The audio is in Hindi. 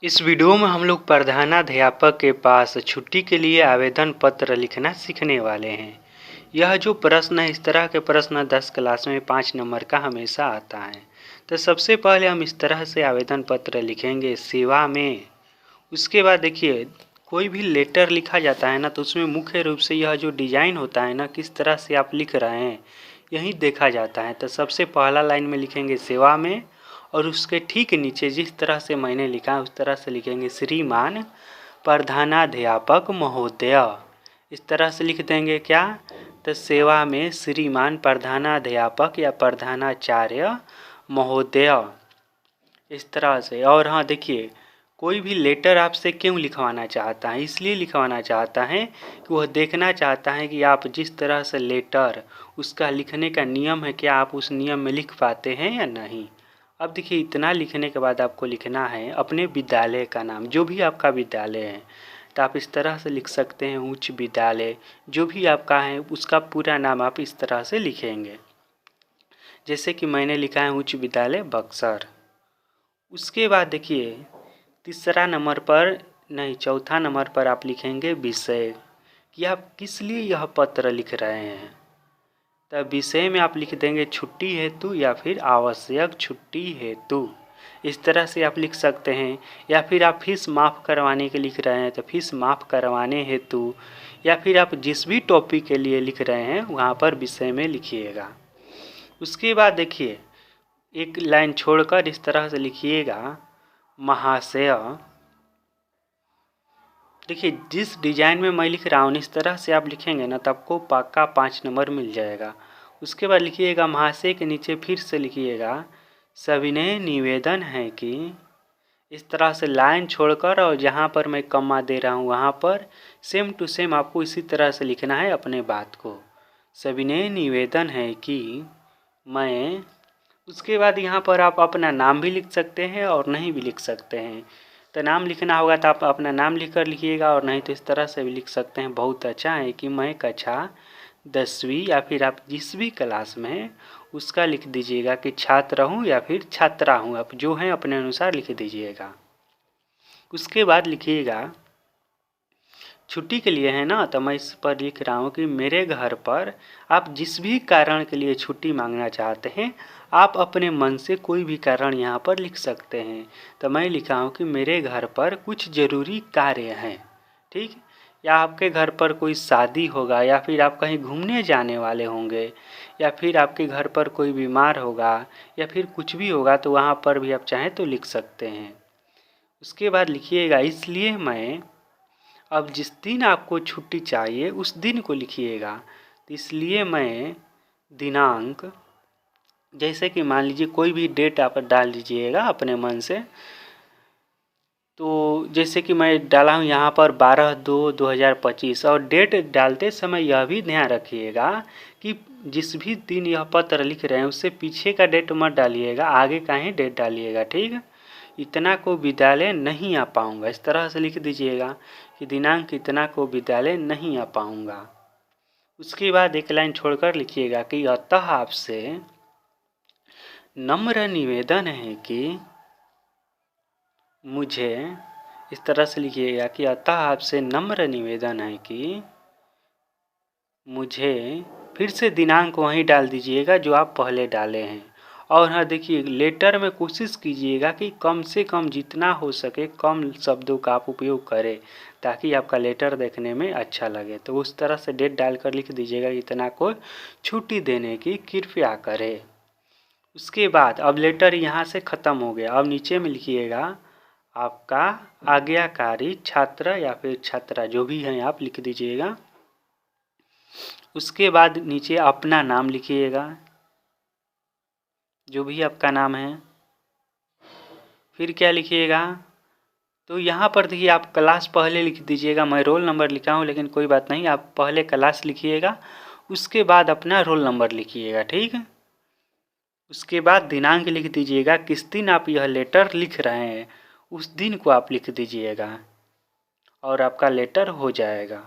इस वीडियो में हम लोग प्रधानाध्यापक के पास छुट्टी के लिए आवेदन पत्र लिखना सीखने वाले हैं। यह जो प्रश्न है, इस तरह के प्रश्न 10 क्लास में 5 नंबर का हमेशा आता है। तो सबसे पहले हम इस तरह से आवेदन पत्र लिखेंगे सेवा में। उसके बाद देखिए, कोई भी लेटर लिखा जाता है ना, तो उसमें मुख्य रूप से यह जो डिजाइन होता है ना, किस तरह से आप लिख रहे हैं यही देखा जाता है। तो सबसे पहला लाइन में लिखेंगे सेवा में, और उसके ठीक नीचे जिस तरह से मैंने लिखा है उस तरह से लिखेंगे श्रीमान प्रधानाध्यापक महोदय। इस तरह से लिख देंगे क्या, तो सेवा में श्रीमान प्रधानाध्यापक या प्रधानाचार्य महोदय, इस तरह से। और हाँ देखिए, कोई भी लेटर आपसे क्यों लिखवाना चाहता है, इसलिए लिखवाना चाहता है कि वह देखना चाहता है कि आप जिस तरह से लेटर, उसका लिखने का नियम है, क्या आप उस नियम में लिख पाते हैं या नहीं। अब देखिए, इतना लिखने के बाद आपको लिखना है अपने विद्यालय का नाम, जो भी आपका विद्यालय है। तो आप इस तरह से लिख सकते हैं उच्च विद्यालय, जो भी आपका है उसका पूरा नाम आप इस तरह से लिखेंगे। जैसे कि मैंने लिखा है उच्च विद्यालय बक्सर। उसके बाद देखिए, तीसरा नंबर पर नहीं, चौथा नंबर पर आप लिखेंगे विषय, कि आप किस लिए यह पत्र लिख रहे हैं। तब विषय में आप लिख देंगे छुट्टी हेतु या फिर आवश्यक छुट्टी हेतु, इस तरह से आप लिख सकते हैं। या फिर आप फीस माफ़ करवाने के लिख रहे हैं तो फीस माफ़ करवाने हेतु, या फिर आप जिस भी टॉपिक के लिए लिख रहे हैं वहाँ पर विषय में लिखिएगा। उसके बाद देखिए, एक लाइन छोड़कर इस तरह से लिखिएगा महाशय। देखिए, जिस डिजाइन में मैं लिख रहा हूँ इस तरह से आप लिखेंगे ना, तो आपको पक्का 5 नंबर मिल जाएगा। उसके बाद लिखिएगा महाशय के नीचे फिर से लिखिएगा सविनय निवेदन है कि, इस तरह से लाइन छोड़कर, और जहाँ पर मैं कम्मा दे रहा हूँ वहाँ पर सेम टू सेम आपको इसी तरह से लिखना है अपने बात को। सविनय निवेदन है कि मैं, उसके बाद यहाँ पर आप अपना नाम भी लिख सकते हैं और नहीं भी लिख सकते हैं। तो नाम लिखना होगा तो आप अपना नाम लिखकर लिखिएगा, और नहीं तो इस तरह से भी लिख सकते हैं। बहुत अच्छा है कि मैं कक्षा 10वीं, या फिर आप जिस भी क्लास में हैं उसका लिख दीजिएगा कि छात्र हूँ या फिर छात्रा हूँ, आप जो हैं अपने अनुसार लिख दीजिएगा। उसके बाद लिखिएगा छुट्टी के लिए है ना, तो मैं इस पर लिख रहा हूँ कि मेरे घर पर आप जिस भी कारण के लिए छुट्टी मांगना चाहते हैं, आप अपने मन से कोई भी कारण यहाँ पर लिख सकते हैं। तो मैं लिखा हूँ कि मेरे घर पर कुछ ज़रूरी कार्य हैं, ठीक। या आपके घर पर कोई शादी होगा, या फिर आप कहीं घूमने जाने वाले होंगे, या फिर आपके घर पर कोई बीमार होगा, या फिर कुछ भी होगा, तो वहाँ पर भी आप चाहें तो लिख सकते हैं। उसके बाद लिखिएगा इसलिए मैं, अब जिस दिन आपको छुट्टी चाहिए उस दिन को लिखिएगा। तो इसलिए मैं दिनांक, जैसे कि मान लीजिए कोई भी डेट आप डाल दीजिएगा अपने मन से। तो जैसे कि मैं डाला हूँ यहाँ पर 12/2/2025, और डेट डालते समय यह भी ध्यान रखिएगा कि जिस भी दिन यह पत्र लिख रहे हैं उससे पीछे का डेट मत डालिएगा, आगे का ही डेट डालिएगा, ठीक है। इतना को विद्यालय नहीं आ पाऊँगा, इस तरह से लिख दीजिएगा कि दिनांक इतना को विद्यालय नहीं आ पाऊँगा। उसके बाद एक लाइन छोड़कर लिखिएगा कि अतः आपसे नम्र निवेदन है कि मुझे, इस तरह से लिखिएगा कि अतः आपसे नम्र निवेदन है कि मुझे, फिर से दिनांक वहीं डाल दीजिएगा जो आप पहले डाले हैं। और हाँ देखिए, लेटर में कोशिश कीजिएगा कि कम से कम जितना हो सके कम शब्दों का आप उपयोग करें, ताकि आपका लेटर देखने में अच्छा लगे। तो उस तरह से डेट डालकर लिख दीजिएगा इतना को छुट्टी देने की कृपया करें। उसके बाद अब लेटर यहाँ से ख़त्म हो गया। अब नीचे में लिखिएगा आपका आज्ञाकारी छात्र या फिर छात्रा, जो भी हैं आप लिख दीजिएगा। उसके बाद नीचे अपना नाम लिखिएगा, जो भी आपका नाम है। फिर क्या लिखिएगा, तो यहाँ पर देखिए आप क्लास पहले लिख दीजिएगा। मैं रोल नंबर लिखा हूँ, लेकिन कोई बात नहीं, आप पहले क्लास लिखिएगा, उसके बाद अपना रोल नंबर लिखिएगा, ठीक है। उसके बाद दिनांक लिख दीजिएगा, किस दिन आप यह लेटर लिख रहे हैं उस दिन को आप लिख दीजिएगा, और आपका लेटर हो जाएगा।